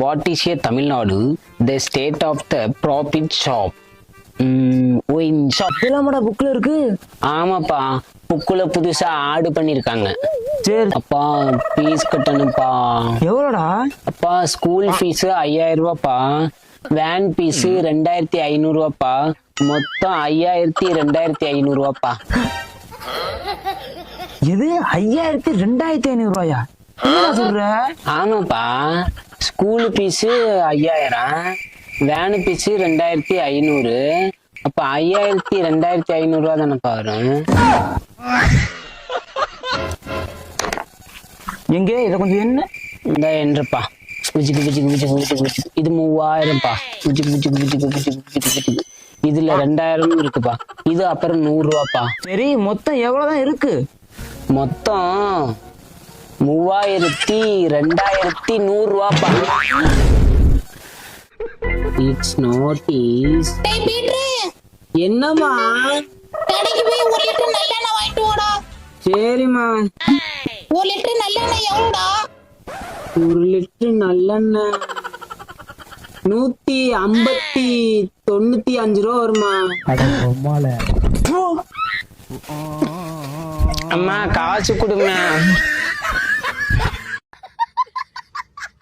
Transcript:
What is a Tamil Nadu the state of the profit shop? Wine shop. இதெல்லாமடா புக்ல இருக்கு. ஆமாப்பா, புக்குல புதுசா ஆடு பண்ணிருக்காங்க. சரி, அப்பா ஃபீஸ் கட்டணும்ப்பா. எவ்வளோடா? அப்பா ஸ்கூல் ஃபீஸ் 5000 ரூபாப்பா, வேன் ஃபீஸ் 2500 ரூபாப்பா, மொத்தம் 5000 ரூபாப்பா. எது 5000 2500 ரூபாயா? என்ன சொல்ற? ஆமாப்பா, ஸ்கூல் ஃபீஸ் 5000, வேனு ஃபீஸ் 2500, அப்ப 2500 ரூபா தானேப்பா வரும். எங்க இத கொஞ்சம் என்ன இந்த என்றப்பா இது 3000பா. இதுல 2000 இருக்குப்பா. இது அப்புறம் 100 ரூபாப்பா. சரி, மொத்தம் எவ்வளவுதான் இருக்கு? மொத்தம் 2100 ரூபாப்பா. It's notice. என்னம்மா? கடைக்கு போய் 1 லிட்டர் நல்லெண்ணெய் வாங்கிட்டு வாடா. சரிம்மா. 1 லிட்டர் நல்லெண்ணெய் எவ்வளோடா? 1 லிட்டர் நல்லெண்ணெய் 195 ரூபா வருமா? அம்மா காசு கொடுங்க.